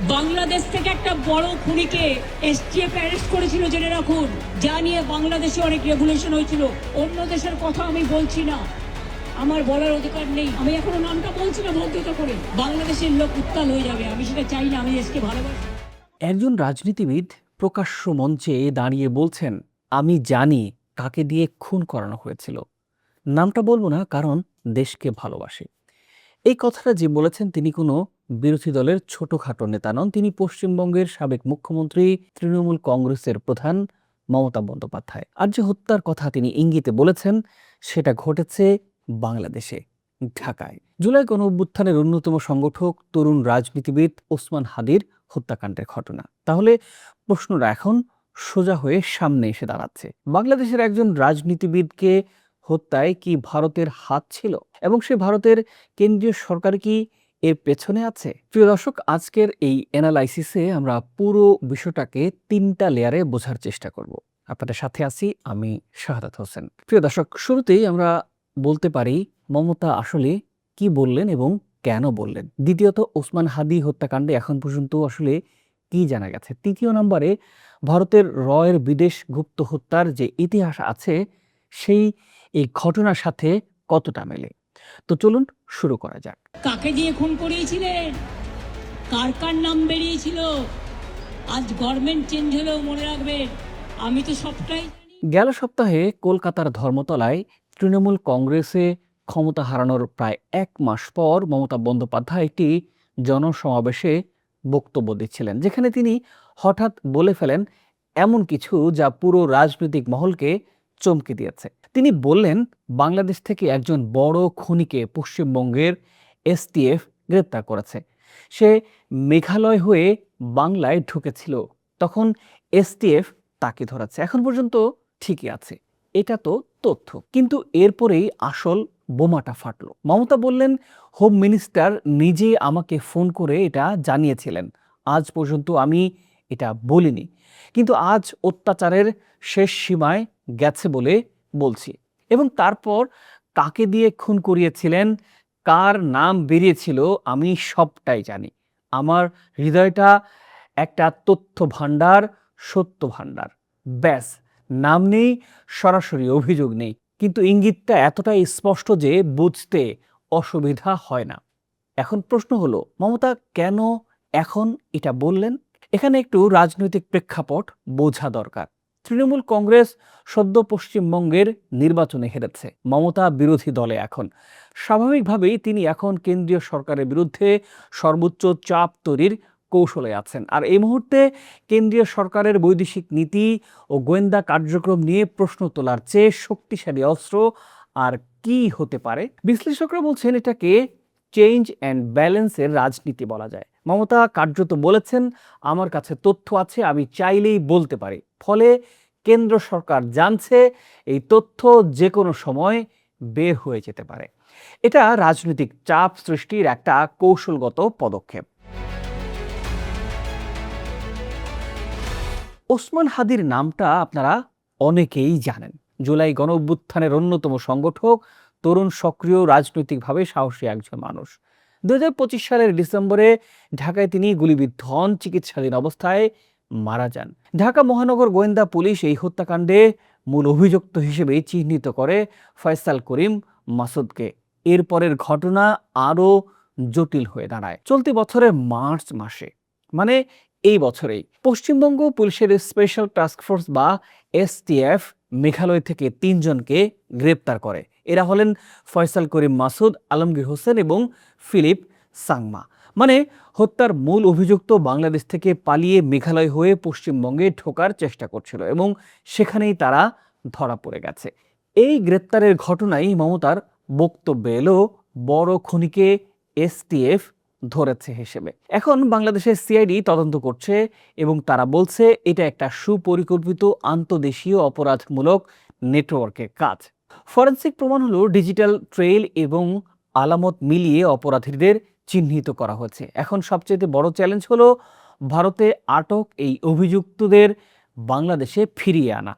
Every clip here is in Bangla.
বাংলাদেশ থেকে একটা বড় খুনিকে এসটিএফ অ্যারেস্ট করেছিল, জেনে রাখুন। যা নিয়ে বাংলাদেশে অনেক রেগুলেশন হয়েছিল। অন্য দেশের কথা আমি বলছি না, আমার বলার অধিকার নেই। আমি এখনো নামটা বলছি না ভদ্রতা করে। বাংলাদেশের লোক উত্তাল হয়ে যাবে, আমি সেটা চাই না। আমি দেশকে ভালোবাসি। একজন রাজনীতিবিদ প্রকাশ্য মঞ্চে দাঁড়িয়ে বলছেন, আমি জানি কাকে দিয়ে খুন করানো হয়েছিল। নামটা বলবো না, কারণ দেশকে ভালোবাসে। এই কথাটা যে বলেছেন তিনি কোনো বিরোধী দলের ছোটখাটো নেতা নন। তিনি পশ্চিমবঙ্গের সাবেক মুখ্যমন্ত্রী, তৃণমূল কংগ্রেসের প্রধান মমতা বন্দ্যোপাধ্যায়। আর যে হত্যার কথা তিনি ইঙ্গিতে বলেছেন সেটা ঘটেছে বাংলাদেশে, ঢাকায়। জুলাই গণঅভ্যুত্থানের অন্যতম সংগঠক তরুণ রাজনীতিবিদ ওসমান হাদির হত্যাকাণ্ডের ঘটনা। তাহলে প্রশ্নটা এখন সোজা হয়ে সামনে এসে দাঁড়াচ্ছে, বাংলাদেশের একজন রাজনীতিবিদকে হত্যায় কি ভারতের হাত ছিল, এবং সে ভারতের কেন্দ্রীয় সরকার কি এর পেছনে আছে? প্রিয় দর্শক, আজকের এই অ্যানালাইসিসে আমরা পুরো বিষয়টাকে 3টা লেয়ারে বোঝার চেষ্টা করব। আপনাদের সাথে আছি আমি শাহাদাত হোসেন। প্রিয় দর্শক, শুরুতেই আমরা বলতে পারি মমতা আসলে কি বললেন এবং কেন বললেন। দ্বিতীয়ত, ওসমান হাদি হত্যাকাণ্ডে এখন পর্যন্ত আসলে কি জানা গেছে। তৃতীয় নম্বরে, ভারতের রয়ের বিদেশ গুপ্ত হত্যার যে ইতিহাস আছে সেই এই ঘটনার সাথে কতটা মেলে। তো চলুন শুরু করা যাক। কাকে দিয়ে খুন করিয়েছিলেন, কার কার নাম বেরিয়েছিল। আজ গভর্নমেন্ট চেঞ্জ হলেও মনে রাখবেন, আমি তো সবটাই জানি। গেল সপ্তাহে কলকাতার ধর্মতলায় তৃণমূল কংগ্রেসে ক্ষমতা হারানোর প্রায় 1 মাস পর মমতা বন্দ্যোপাধ্যায় একটি জনসমাবেশে বক্তব্য দিচ্ছিলেন, যেখানে তিনি হঠাৎ বলে ফেলেন এমন কিছু যা পুরো রাজনৈতিক মহলকে চমকে দিয়েছে। তিনি বললেন, বাংলাদেশ থেকে একজন বড় খুনিকে পশ্চিমবঙ্গের এসটিএফ গ্রেপ্তার করেছে। সে মেঘালয় হয়ে বাংলায় ঢুকেছিল, তখন এসটিএফ তাকে ধরেছে। এখন পর্যন্ত ঠিকই আছে, এটা তো তথ্য। কিন্তু এরপরেই আসল বোমাটা ফাটলো। মমতা বললেন, হোম মিনিস্টার নিজে আমাকে ফোন করে এটা জানিয়েছিলেন। আজ পর্যন্ত আমি এটা বলিনি, কিন্তু আজ অত্যাচারের শেষ সীমায় গেছে বলে বলছি। এবং তারপর কাকে দিয়ে খুন করিয়েছিলেন, কার নাম বেরিয়েছিল, আমি সবটাই জানি। আমার হৃদয়টা একটা তথ্য ভাণ্ডার, সত্য ভাণ্ডার। ব্যাস, নাম নেই, সরাসরি অভিযোগ নেই, কিন্তু ইঙ্গিতটা এতটাই স্পষ্ট যে বুঝতে অসুবিধা হয় না। এখন প্রশ্ন হলো, মমতা কেন এখন এটা বললেন? এখানে একটু রাজনৈতিক প্রেক্ষাপট বোঝা দরকার। তৃণমূল কংগ্রেস সদ্য পশ্চিমবঙ্গের নির্বাচনে হেরেছে, মমতা বিরোধী দলে এখন। স্বাভাবিকভাবেই তিনি এখন কেন্দ্রীয় সরকারের বিরুদ্ধে সর্বোচ্চ চাপ তৈরির কৌশলে আছেন। আর এই মুহূর্তে কেন্দ্রীয় সরকারের বৈদেশিক নীতি ও গোয়েন্দা কার্যক্রম নিয়ে প্রশ্ন তোলার চেয়ে শক্তিশালী অস্ত্র আর কি হতে পারে? বিশ্লেষকরা বলছেন এটাকে চেঞ্জ অ্যান্ড ব্যালেন্সের রাজনীতি বলা যায়। মমতা কার্যত বলেছেন, আমার কাছে তথ্য আছে, আমি চাইলেই বলতে পারি। ফলে কেন্দ্র সরকার জানছে এই তথ্য যে কোনো সময় বের হয়ে যেতে পারে। এটা রাজনৈতিক চাপ সৃষ্টির একটা কৌশলগত পদক্ষেপ। ওসমান হাদির নামটা আপনারা অনেকেই জানেন। জুলাই গণঅভ্যুত্থানের অন্যতম সংগঠক, তরুণ, সক্রিয়, রাজনৈতিকভাবে সাহসী একজন মানুষ। 2025 সালের ডিসেম্বরে ঢাকায় তিনি গুলিবিদ্ধ হন, চিকিৎসাধীন অবস্থায় মারা যান। ঢাকা মহানগর গোয়েন্দা পুলিশ এই হত্যাকাণ্ডে মূল অভিযুক্ত হিসেবে চিহ্নিত করে ফয়সাল করিম মাসুদকে। এরপরের ঘটনা আরও জটিল হয়ে দাঁড়ায় চলতি বছরের মার্চ মাসে, মানে এই বছরেই। পশ্চিমবঙ্গ পুলিশের স্পেশাল টাস্কফোর্স বা এসটিএফ মেঘালয় থেকে 3 জনকে গ্রেপ্তার করে। এরা হলেন ফয়সাল করিম মাসুদ, আলমগীর হোসেন এবং ফিলিপ সাংমা। মানে হত্যার মূল অভিযুক্ত বাংলাদেশ থেকে পালিয়ে মেঘালয় হয়ে পশ্চিমবঙ্গে ঢোকার চেষ্টা করছিল এবং সেখানেই তারা ধরা পড়ে গেছে। এই গ্রেপ্তারের ঘটনায় মমতার বক্তব্যে এলো বড় খুনিকে এসটিএফ ধরেছে হিসেবে। এখন বাংলাদেশের সিআইডি তদন্ত করছে এবং তারা বলছে এটা একটা সুপরিকল্পিত আন্তদেশীয় অপরাধমূলক নেটওয়ার্কের কাজ। ফরেনসিক প্রমাণ হলো ডিজিটাল ট্রেইল এবং আলামত মিলিয়ে অপরাধীদের চিহ্নিত করা হয়েছে। এখন সবচেয়ে বড় চ্যালেঞ্জ হলো ভারতে আটক এই অভিযুক্তদের বাংলাদেশে ফিরিয়ে আনা।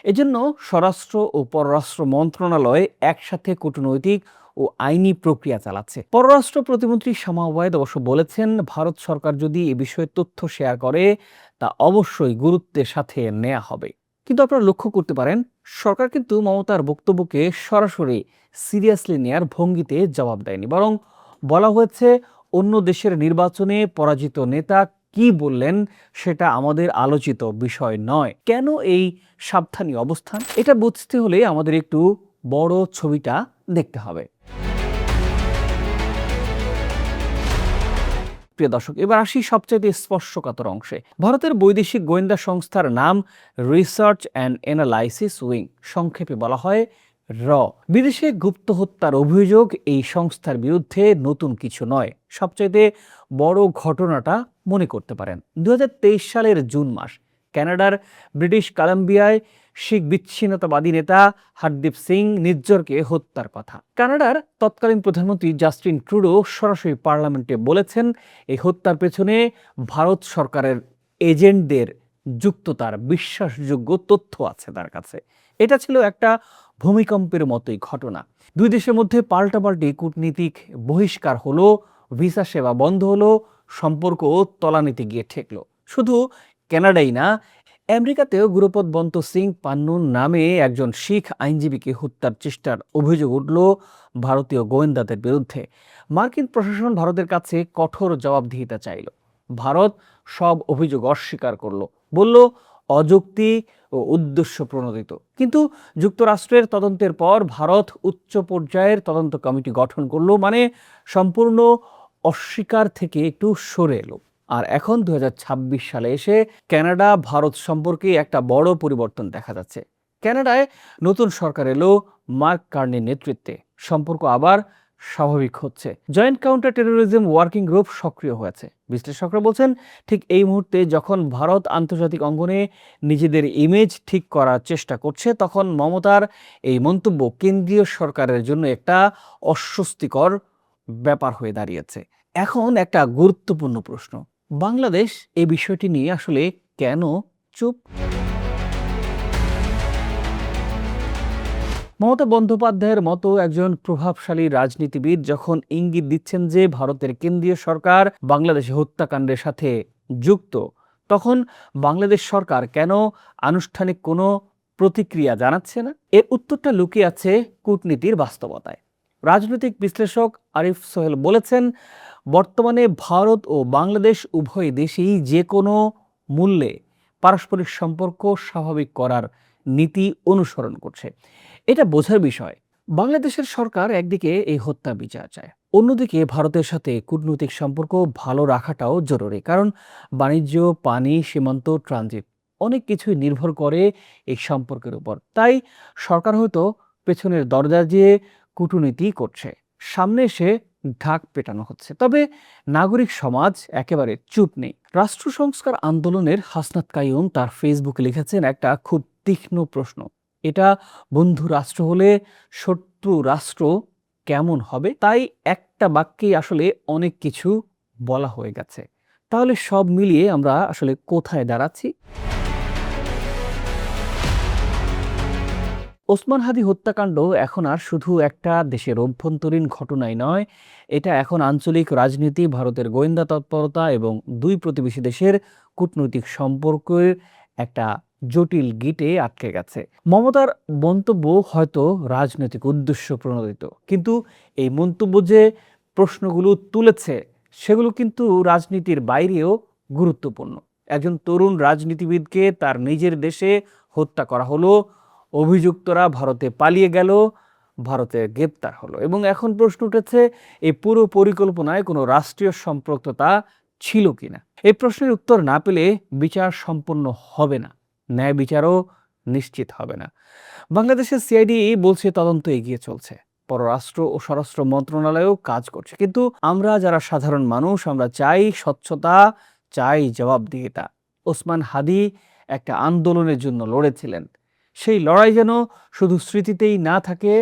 এজন্য স্বরাষ্ট্র ও পররাষ্ট্র মন্ত্রণালয় একসাথে কূটনৈতিক ও আইনি প্রক্রিয়া চালাচ্ছে। পররাষ্ট্র প্রতিমন্ত্রী শামা ওবায়েদ অবশ্য বলেছেন, ভারত সরকার যদি এ বিষয়ে তথ্য শেয়ার করে তা অবশ্যই গুরুত্বের সাথে নেওয়া হবে। কিন্তু আপনারা লক্ষ্য করতে পারেন, সরকার কিন্তু মমতার বক্তব্যকে সরাসরি সিরিয়াসলি নেয়ার ভঙ্গিতে জবাব দেয়নি, বরং বলা হয়েছে অন্য দেশের নির্বাচনে পরাজিত নেতা কি বললেন সেটা আমাদের আলোচিত বিষয় নয়। কেন এই সাবধানী অবস্থান? এটা বুঝতে হলে আমাদের একটু বড় ছবিটা দেখতে হবে। প্রিয় দর্শক, এবার আসি সবচাইতে স্পর্শকাতর অংশে। ভারতের বৈদেশিক গোয়েন্দা সংস্থার নাম রিসার্চ অ্যান্ড অ্যানালাইসিস উইং, সংক্ষেপে বলা হয় র। বিদেশে গুপ্ত হত্যার অভিযোগ এই সংস্থার বিরুদ্ধে নতুন কিছু নয়। সবচাইতে বড় ঘটনাটা মনে করতে পারেন 2023 সালের জুন মাস, কানাডার ব্রিটিশ কলাম্বিয়ায় শিখ বিচ্ছিন্নতাবাদী নেতা হরদীপ সিং নিজ্জরকে হত্যার কথা। কানাডার তৎকালীন প্রধানমন্ত্রী জাস্টিন ট্রুডো সরাসরি পার্লামেন্টে বলেছেন, এই হত্যার পেছনে ভারত সরকারের এজেন্টদের যুক্ততার বিশ্বাসযোগ্য তথ্য আছে তার কাছে। এটা ছিল একটা ভূমিকম্পের মতোই ঘটনা। দুই দেশের মধ্যে পাল্টাপাল্টি কূটনীতিক বহিষ্কার হলো, ভিসা সেবা বন্ধ হলো, সম্পর্ক তলানিতে গিয়ে ঠেকলো। শুধু কানাডাই না, আমেরিকাতেও গুরুপদ সিং পান্নুন নামে একজন শিখ আইনজীবীকে হত্যার চেষ্টার অভিযোগ উঠল ভারতীয় গোয়েন্দাদের বিরুদ্ধে। মার্কিন প্রশাসন ভারতের কাছে কঠোর জবাবদিহিতা চাইল। ভারত সব অভিযোগ অস্বীকার করলো, বলল অযৌক্তিক ও উদ্দেশ্য প্রণোদিত। কিন্তু যুক্তরাষ্ট্রের তদন্তের পর ভারত উচ্চ পর্যায়ের তদন্ত কমিটি গঠন করলো, মানে সম্পূর্ণ অস্বীকার থেকে একটু সরে এলো। আর এখন 2026 সালে এসে কানাডা ভারত সম্পর্কে একটা বড় পরিবর্তন দেখা যাচ্ছে। কানাডায় নতুন সরকার এলো মার্ক কার্নির নেতৃত্বে, সম্পর্ক আবার স্বাভাবিক হচ্ছে। Joint counter terrorism working group সক্রিয় হয়েছে। বিশ্লেষকরা বলছেন, ঠিক এই মুহূর্তে যখন ভারত আন্তর্জাতিক অঙ্গনে নিজেদের ইমেজ ঠিক করার চেষ্টা করছে, তখন মমতার এই মন্তব্য কেন্দ্রীয় সরকারের জন্য একটা অস্বস্তিকর ব্যাপার হয়ে দাঁড়িয়েছে। এখন একটা গুরুত্বপূর্ণ প্রশ্ন, বাংলাদেশ এই বিষয়টি নিয়ে আসলে কেন চুপ? মমতা বন্দ্যোপাধ্যায়ের মতো একজন প্রভাবশালী রাজনীতিবিদ যখন ইঙ্গিত দিচ্ছেন যে ভারতের কেন্দ্রীয় সরকার বাংলাদেশে হত্যাকাণ্ডের সাথে যুক্ত, তখন বাংলাদেশ সরকার কেন আনুষ্ঠানিক কোনো প্রতিক্রিয়া জানাচ্ছে না? এর উত্তরটা লুকিয়ে আছে কূটনীতির বাস্তবতায়। রাজনৈতিক বিশ্লেষক আরিফ সোহেল বলেছেন, বর্তমানে ভারত ও বাংলাদেশ উভয় দেশেই যে কোনো মূল্যে পারস্পরিক সম্পর্ক স্বাভাবিক করার নীতি অনুসরণ করছে। এটা বোঝার বিষয়। বাংলাদেশের সরকার একদিকে এই হত্যা বিচার চায়, অন্যদিকে ভারতের সাথে কূটনৈতিক সম্পর্ক ভালো রাখাটাও জরুরি। কারণ বাণিজ্য, পানি, সীমান্ত, ট্রানজিট অনেক কিছুই নির্ভর করে এই সম্পর্কের উপর। তাই সরকার হয়তো পেছনের দরজা দিয়ে কূটনীতি করছে, সামনে এসে ঢাক পেটানো হচ্ছে। তবে নাগরিক সমাজ একেবারে চুপ নেই। রাষ্ট্র সংস্কার আন্দোলনের হাসনাত কাইয়ুম তার ফেসবুকে লিখেছেন একটা খুব তীক্ষ্ণ প্রশ্ন, এটা বন্ধু রাষ্ট্র হলে শত্রু রাষ্ট্র কেমন হবে? তাই একটা বাক্যেই আসলে অনেক কিছু বলা হয়ে গেছে। তাহলে সব মিলিয়ে আমরা আসলে কোথায় দাঁড়াচ্ছি? ওসমান হাদি হত্যাকাণ্ড এখন আর শুধু একটা দেশের অভ্যন্তরীণ ঘটনাই নয়, এটা এখন আঞ্চলিক রাজনীতি, ভারতের গোয়েন্দা তৎপরতা এবং দুই প্রতিবেশী দেশের কূটনৈতিক সম্পর্কের একটা জটিল গিটে আটকে গেছে। মমতার মন্তব্য হয়তো রাজনৈতিক উদ্দেশ্য প্রণোদিত, কিন্তু এই মন্তব্য যে প্রশ্নগুলো তুলেছে সেগুলো কিন্তু রাজনীতির বাইরেও গুরুত্বপূর্ণ। একজন তরুণ রাজনীতিবিদকে তার নিজের দেশে হত্যা করা হলো, অভিযুক্তরা ভারতে পালিয়ে গেল, ভারতে গ্রেপ্তার হলো, এবং এখন প্রশ্ন উঠেছে এই পুরো পরিকল্পনায় কোনো রাষ্ট্রীয় সম্পৃক্ততা ছিল কিনা। এই প্রশ্নের উত্তর না পেলে বিচার সম্পন্ন হবে না, ন্যায় বিচারও নিশ্চিত হবে না। বাংলাদেশের সিআইডি বলছে তদন্ত এগিয়ে চলছে, পররাষ্ট্র ও স্বরাষ্ট্র মন্ত্রণালয়ও কাজ করছে, কিন্তু আমরা যারা সাধারণ মানুষ, আমরা চাই স্বচ্ছতা, চাই জবাবদিহিতা। ওসমান হাদি একটা আন্দোলনের জন্য লড়েছিলেন, সেই লড়াই যেন শুধু স্মৃতিতেই না থাকে,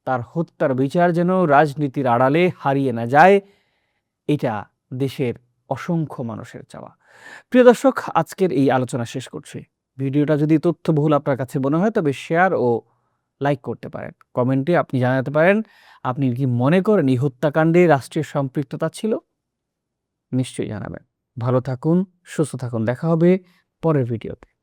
তার হত্যার বিচার যেন রাজনীতির আড়ালে হারিয়ে না যায়, এটা দেশের অসংখ্য মানুষের চাওয়া। প্রিয় দর্শক, আজকের এই আলোচনা শেষ করছি। ভিডিওটা যদি তথ্যবহুল আপনার কাছে মনে হয় তবে শেয়ার ও লাইক করতে পারেন। কমেন্টে আপনি জানাতে পারেন আপনি কি মনে করেন এই হত্যাকাণ্ডে রাষ্ট্রের সম্পৃক্ততা ছিল? নিশ্চয়ই জানাবেন। ভালো থাকুন, সুস্থ থাকুন। দেখা হবে পরের ভিডিওতে।